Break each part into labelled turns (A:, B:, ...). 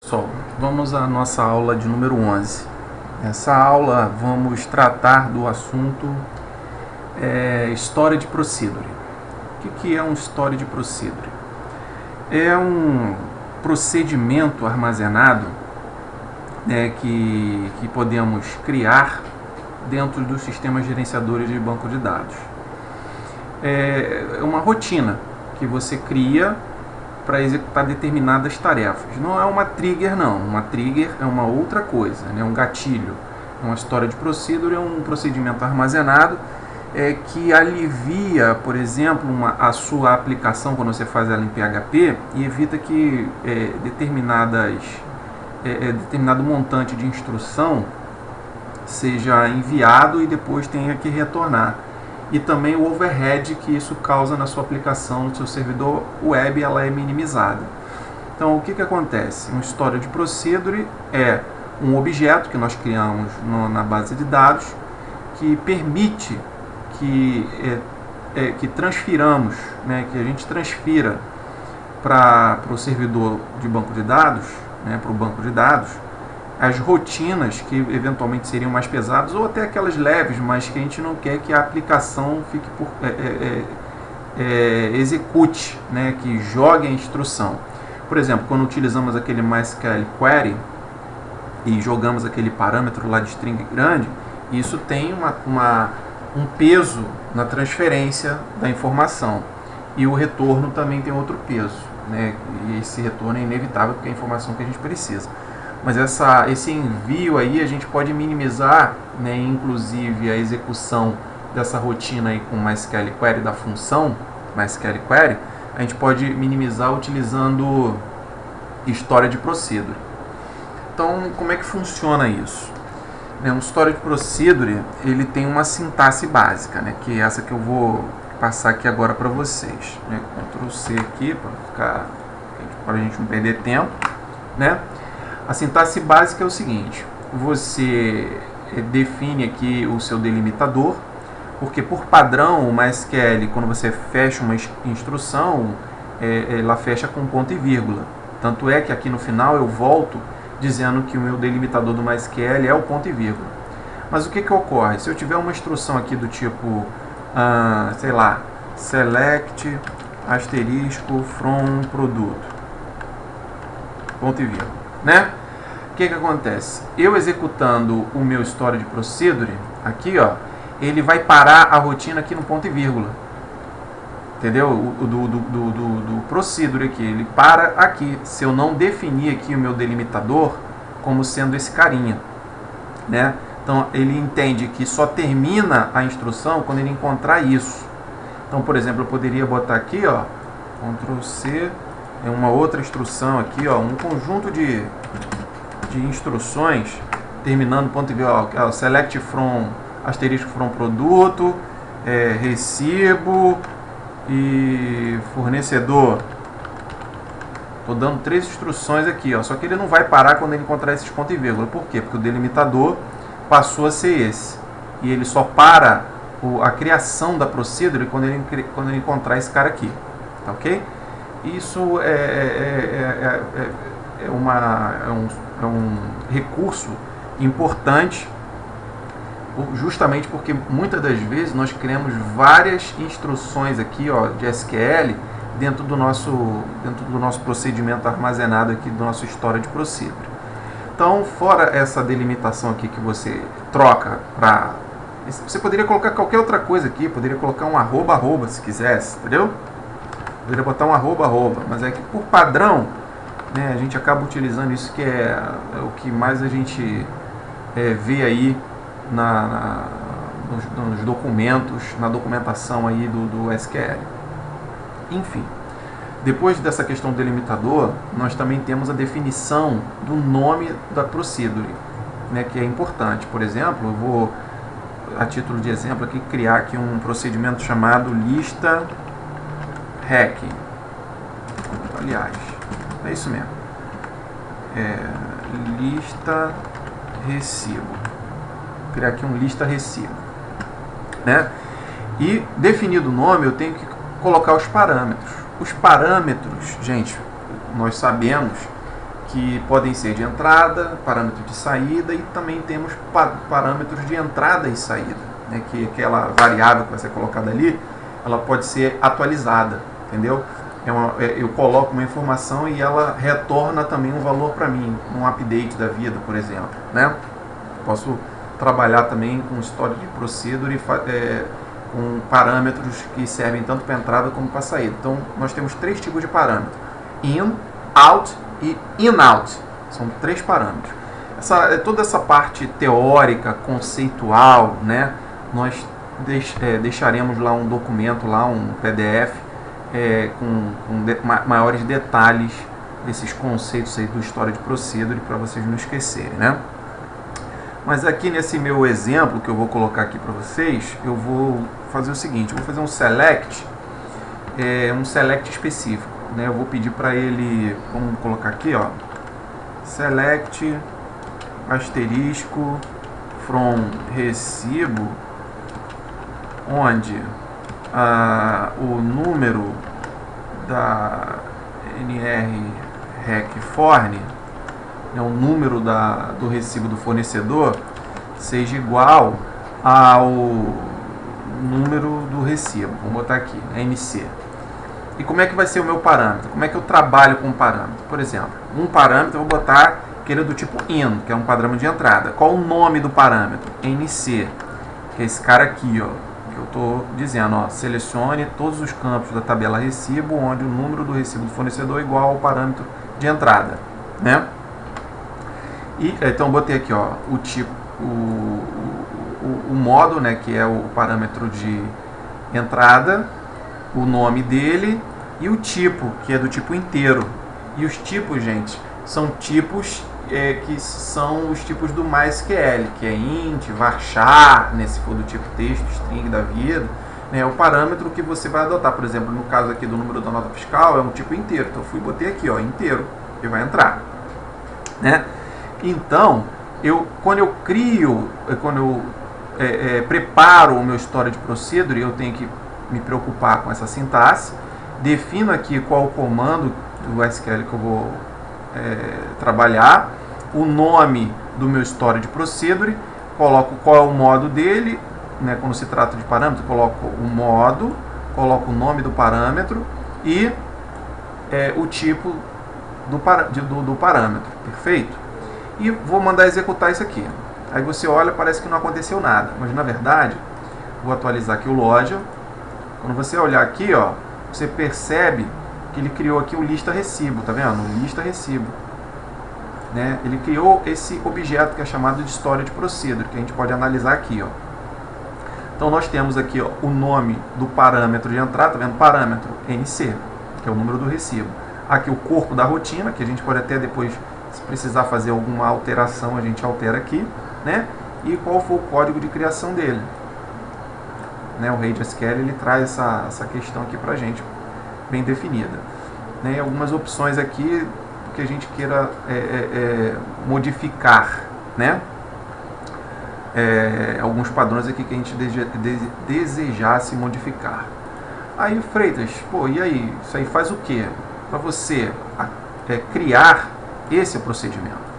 A: Pessoal, vamos à nossa aula de número 11. Nessa aula vamos tratar do assunto Storage Procedure. O que é um Storage Procedure? É um procedimento armazenado que podemos criar dentro dos sistemas gerenciadores de banco de dados. É uma rotina que você cria para executar determinadas tarefas. Não é uma trigger, não. Uma trigger é uma outra coisa, né? Um gatilho. Uma storage procedure é um procedimento armazenado que alivia, por exemplo, a sua aplicação quando você faz ela em PHP e evita que determinado montante de instrução seja enviado e depois tenha que retornar. E também o overhead que isso causa na sua aplicação, no seu servidor web, ela é minimizada. Então, o que acontece? Um storage procedure é um objeto que nós criamos na base de dados que permite que transfiramos, que a gente transfira para o servidor de banco de dados, para o banco de dados, as rotinas que eventualmente seriam mais pesadas ou até aquelas leves, mas que a gente não quer que a aplicação fique execute, que jogue a instrução. Por exemplo, quando utilizamos aquele MySQL Query e jogamos aquele parâmetro lá de string grande, isso tem um peso na transferência da informação e o retorno também tem outro peso, e esse retorno é inevitável porque é a informação que a gente precisa. Mas esse envio aí a gente pode minimizar, inclusive a execução dessa rotina aí com MySQL Query, da função MySQL Query, a gente pode minimizar utilizando Storage Procedure. Então, como é que funciona isso? Um Storage Procedure, ele tem uma sintaxe básica, que é essa que eu vou passar aqui agora para vocês. Ctrl C aqui, para a gente não perder tempo, A sintaxe básica é o seguinte: você define aqui o seu delimitador, porque por padrão o MySQL, quando você fecha uma instrução, ela fecha com ponto e vírgula. Tanto é que aqui no final eu volto dizendo que o meu delimitador do MySQL é o ponto e vírgula. Mas o que ocorre? Se eu tiver uma instrução aqui do tipo, sei lá, select asterisco from produto, ponto e vírgula, O que acontece? Eu executando o meu storage procedure, aqui, ele vai parar a rotina aqui no ponto e vírgula. Entendeu? Do procedure aqui, ele para aqui. Se eu não definir aqui o meu delimitador como sendo esse carinha, Então, ele entende que só termina a instrução quando ele encontrar isso. Então, por exemplo, eu poderia botar aqui, Ctrl C, é uma outra instrução aqui, um conjunto de instruções terminando ponto e vírgula, select from asterisco from produto, recibo e fornecedor. Estou dando 3 instruções aqui, só que ele não vai parar quando ele encontrar esses ponto e vírgula. Por quê? Porque o delimitador passou a ser esse, e ele só para a criação da procedure quando ele encontrar esse cara aqui, tá ok? Isso é um recurso importante, justamente porque muitas das vezes nós criamos várias instruções aqui, de SQL dentro do nosso procedimento armazenado aqui do nosso storage procedure. Então, fora essa delimitação aqui que você troca para... Você poderia colocar qualquer outra coisa aqui, poderia colocar um arroba se quisesse, entendeu? Poderia botar um arroba, mas é que por padrão, a gente acaba utilizando isso, que é o que mais a gente vê aí nos documentos, na documentação aí do SQL. Enfim, depois dessa questão do delimitador, nós também temos a definição do nome da procedure, que é importante. Por exemplo, eu vou, a título de exemplo, aqui criar aqui um procedimento chamado lista hacking. Aliás, é isso mesmo. Lista recibo. Vou criar aqui um lista recibo, E definido o nome, eu tenho que colocar os parâmetros. Os parâmetros, gente, nós sabemos que podem ser de entrada, parâmetro de saída, e também temos parâmetros de entrada e saída, né, que aquela variável que vai ser colocada ali, ela pode ser atualizada, entendeu? Eu coloco uma informação e ela retorna também um valor para mim, um update da vida, por exemplo, né? Posso trabalhar também com história de procedure, com parâmetros que servem tanto para entrada como para saída. Então, nós temos 3 tipos de parâmetros: in, out e in-out. São 3 parâmetros. Toda essa parte teórica, conceitual, né, nós deixaremos lá um documento, lá um PDF, com maiores detalhes desses conceitos aí do história de procedure, para vocês não esquecerem, né? Mas aqui nesse meu exemplo que eu vou colocar aqui para vocês, eu vou fazer o seguinte: eu vou fazer um select específico, né? Eu vou pedir para ele, vamos colocar aqui, ó, select asterisco from recibo, onde o número da NRREC-FORN, o número do recibo do fornecedor, seja igual ao número do recibo. Vamos botar aqui, NC. E como é que vai ser o meu parâmetro? Como é que eu trabalho com o parâmetro? Por exemplo, um parâmetro eu vou botar aquele do tipo IN, que é um padrão de entrada. Qual o nome do parâmetro? NC, que é esse cara aqui, ó, que eu estou dizendo, ó, selecione todos os campos da tabela recibo onde o número do recibo do fornecedor é igual ao parâmetro de entrada, né? E então eu botei aqui, ó, o tipo, o modo, né, que é o parâmetro de entrada, o nome dele e o tipo, que é do tipo inteiro. E os tipos, gente, são tipos que são os tipos do MySQL, que é int, varchar, né, se for do tipo texto, string da vida, né, é o parâmetro que você vai adotar. Por exemplo, no caso aqui do número da nota fiscal, é um tipo inteiro. Então eu fui e botei aqui, ó, inteiro, e vai entrar, né? Então, quando eu preparo o meu história de procedure, eu tenho que me preocupar com essa sintaxe, defino aqui qual o comando do SQL que eu vou trabalhar, o nome do meu história de procedure, coloco qual é o modo dele, né, quando se trata de parâmetro, coloco o modo, coloco o nome do parâmetro e o tipo do parâmetro, perfeito? E vou mandar executar isso aqui. Aí você olha, parece que não aconteceu nada, mas na verdade, vou atualizar aqui o loja. Quando você olhar aqui, ó, você percebe que ele criou aqui o lista recibo, tá vendo? O lista recibo, né? Ele criou esse objeto que é chamado de história de procedure, que a gente pode analisar aqui, ó. Então nós temos aqui, ó, o nome do parâmetro de entrada, tá vendo? Parâmetro NC, que é o número do recibo. Aqui o corpo da rotina, que a gente pode até depois, se precisar fazer alguma alteração, a gente altera aqui, né? E qual foi o código de criação dele, né? O RageSQL, ele traz essa questão aqui pra gente, bem definida, né? E algumas opções aqui que a gente queira modificar, né? Alguns padrões aqui que a gente desejasse modificar. Aí, Freitas, pô, e aí? Isso aí faz o quê? Para você criar esse procedimento.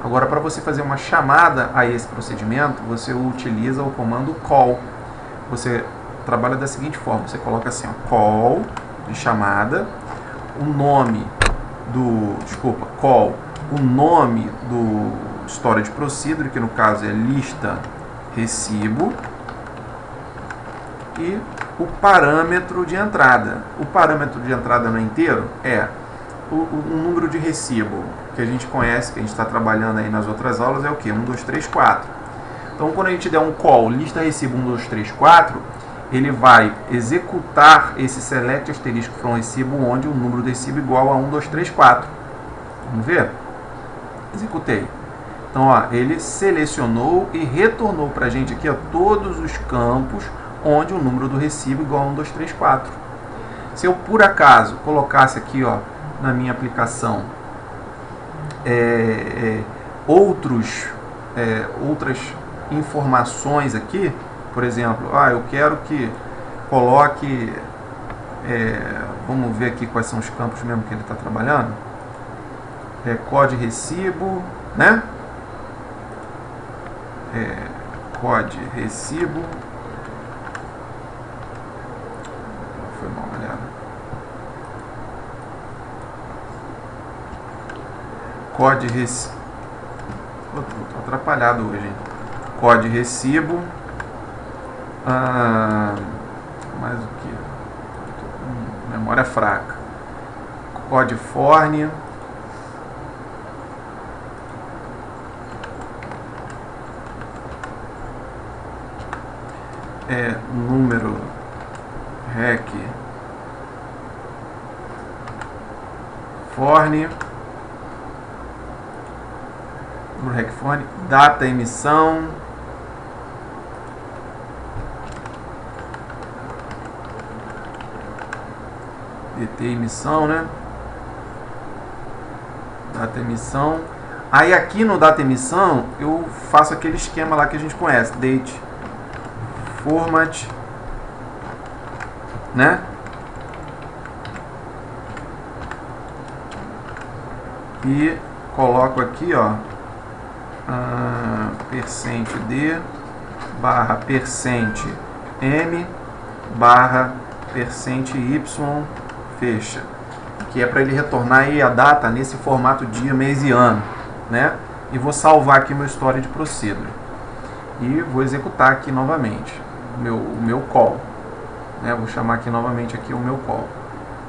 A: Agora, para você fazer uma chamada a esse procedimento, você utiliza o comando call. Você trabalha da seguinte forma: você coloca assim, ó, call de chamada, o nome call, o nome do storage procedure, que no caso é lista recibo, e o parâmetro de entrada. O parâmetro de entrada no inteiro é o número de recibo que a gente conhece, que a gente está trabalhando aí nas outras aulas, é o que? 1, 2, 3, 4. Então, quando a gente der um call lista recibo 1, 2, 3, 4, ele vai executar esse select asterisco from recibo, onde o número do recibo é igual a 1, 2, 3, 4. Vamos ver? Executei. Então, ó, ele selecionou e retornou para a gente aqui, ó, todos os campos onde o número do recibo é igual a 1, 2, 3, 4. Se eu, por acaso, colocasse aqui, ó, na minha aplicação outras informações aqui, por exemplo, eu quero que coloque, vamos ver aqui quais são os campos mesmo que ele está trabalhando. COD recibo, né? COD recibo. Foi mal, galera. COD recibo. Tô atrapalhado hoje, hein? COD recibo. Mais o que? Memória fraca. COD forne. Número rec forne, número rec forne, data emissão, DT emissão, né? Data emissão. Aí aqui no data emissão eu faço aquele esquema lá que a gente conhece, date format, né? E coloco aqui, ó, %d barra %m barra %y fecha, que é para ele retornar aí a data nesse formato dia, mês e ano, né? E vou salvar aqui meu story de procedure e vou executar aqui novamente o meu call, né? Vou chamar aqui novamente aqui o meu call.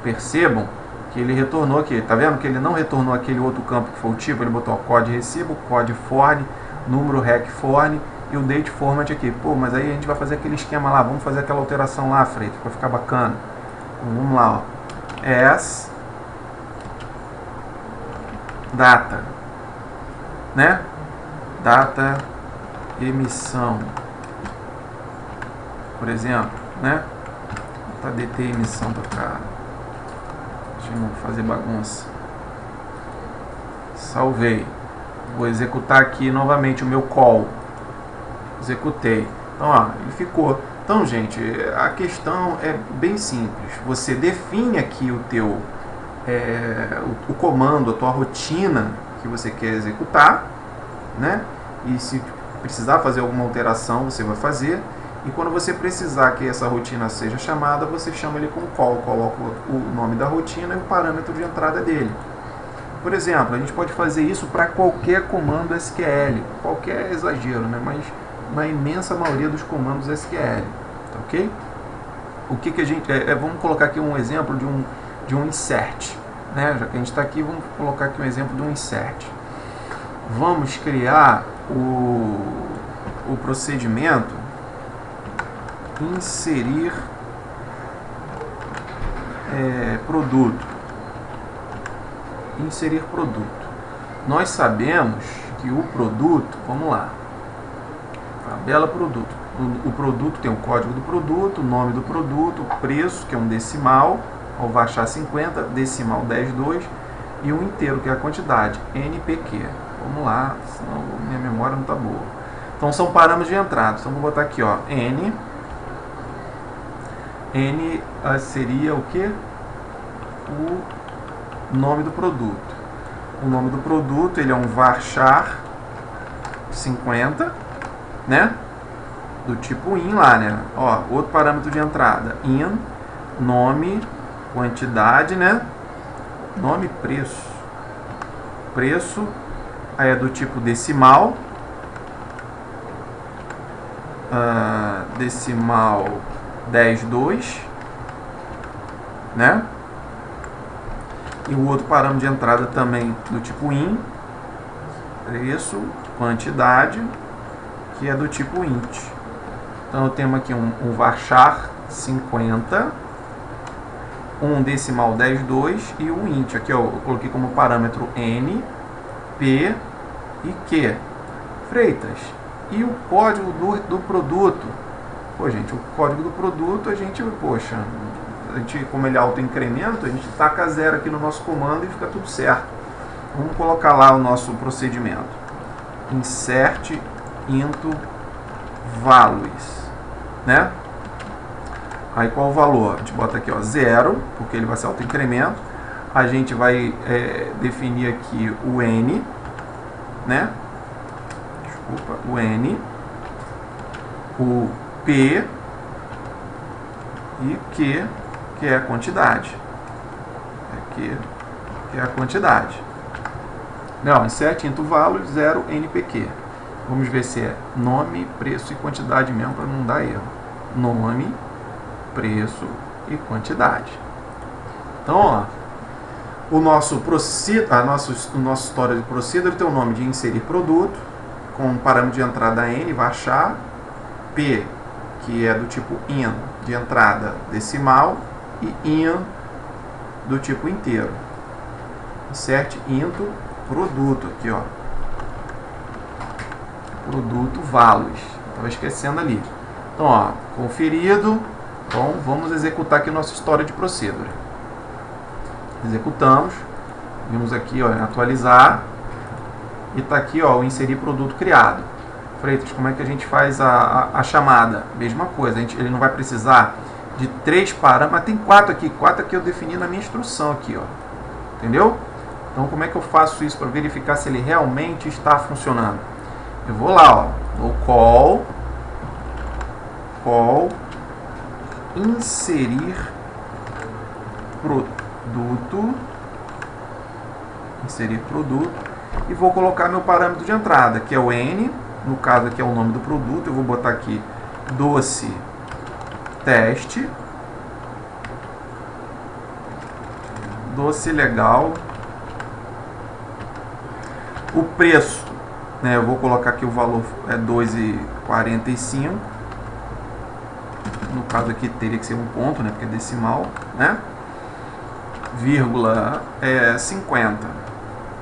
A: Percebam que ele retornou aqui, tá vendo que ele não retornou aquele outro campo que foi o tipo, ele botou COD recibo, COD forne, número rec forne e o date format aqui. Pô, mas aí a gente vai fazer aquele esquema lá, vamos fazer aquela alteração lá, Freitas, para ficar bacana. Então, vamos lá, ó. As data, né? Data emissão, por exemplo, né? Tá DT emissão para cá. Deixa eu não fazer bagunça. Salvei. Vou executar aqui novamente o meu call. Executei. Então, ó, ele ficou. Então, gente, a questão é bem simples. Você define aqui o teu o comando, a tua rotina que você quer executar, né? E se precisar fazer alguma alteração, você vai fazer. E quando você precisar que essa rotina seja chamada, você chama ele com call, coloca o nome da rotina e o parâmetro de entrada dele. Por exemplo, a gente pode fazer isso para qualquer comando SQL, qualquer exagero, né? Mas na imensa maioria dos comandos SQL, tá ok? O que a gente... vamos colocar aqui um exemplo de um insert, né? Já que a gente está aqui, vamos colocar aqui um exemplo de um insert. Vamos criar o procedimento inserir produto. Inserir produto. Nós sabemos que o produto, vamos lá, tabela produto. O produto tem o código do produto, o nome do produto, o preço, que é um decimal, ao baixar 50, decimal 10,2 e um inteiro, que é a quantidade, NPQ. Vamos lá, senão minha memória não está boa. Então são parâmetros de entrada. Então vou botar aqui, ó, N seria o que? O nome do produto. O nome do produto, ele é um varchar 50, né? Do tipo in lá, né? Ó, outro parâmetro de entrada, in, nome, quantidade, né? Nome, preço. Preço, aí é do tipo decimal. Decimal 10,2, né? E o outro parâmetro de entrada também do tipo in, preço, quantidade, que é do tipo int. Então eu tenho aqui um varchar 50, um decimal 10,2 e um int. Aqui eu coloquei como parâmetro n, p e q. Freitas, e o código do produto? Pô, gente, o código do produto a gente, poxa, como ele auto-incrementa, a gente taca 0 aqui no nosso comando e fica tudo certo. Vamos colocar lá o nosso procedimento. Insert into values, né? Aí qual o valor? A gente bota aqui, ó, 0, porque ele vai ser auto-incremento. a gente vai definir aqui o N, né? Desculpa, o N, o P e Q, que é a quantidade. Aqui, que é a quantidade. Não, insert into value 0 NPQ. Vamos ver se é nome, preço e quantidade mesmo, para não dar erro. Nome, preço e quantidade. Então, ó, o nosso história de procedure tem o nome de inserir produto, com um parâmetro de entrada N, varchar, P, que é do tipo in, de entrada decimal, e in, do tipo inteiro. Insert into produto, aqui, ó. Produto values. Estava esquecendo ali. Então, ó, conferido. Bom, vamos executar aqui nossa história de procedure. Executamos. Vimos aqui, ó, em atualizar. E está aqui, ó, o inserir produto criado. Freitas, como é que a gente faz a chamada? Mesma coisa, ele não vai precisar de 3 parâmetros, mas tem 4 aqui eu defini na minha instrução aqui, ó. Entendeu? Então, como é que eu faço isso para verificar se ele realmente está funcionando? Eu vou lá, ó, vou call inserir produto e vou colocar meu parâmetro de entrada, que é o N, no caso aqui é o nome do produto, eu vou botar aqui doce teste, doce legal, o preço, né, eu vou colocar aqui o valor é 2,45, no caso aqui teria que ser um ponto, né, porque é decimal, né, vírgula 50.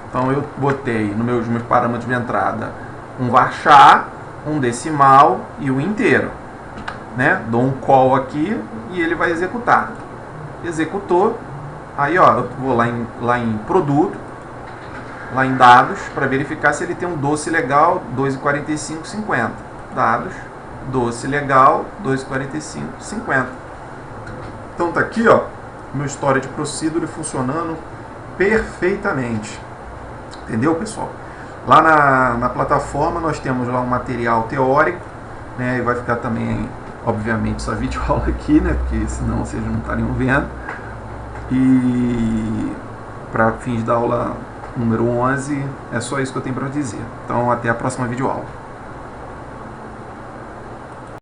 A: Então eu botei nos meus parâmetros de entrada um varchar, um decimal e o inteiro, né? Dou um call aqui e ele vai executar. Executou. Aí, ó, eu vou lá em produto, lá em dados, para verificar se ele tem um doce legal 2,45, 50. Dados, doce legal 2,45, 50. Então tá aqui, ó, meu história de procedure funcionando perfeitamente. Entendeu, pessoal? Lá na plataforma nós temos lá um material teórico, né? E vai ficar também, obviamente, essa videoaula aqui, né? Porque senão vocês não estariam vendo. E para fins da aula número 11, é só isso que eu tenho para dizer. Então, até a próxima videoaula.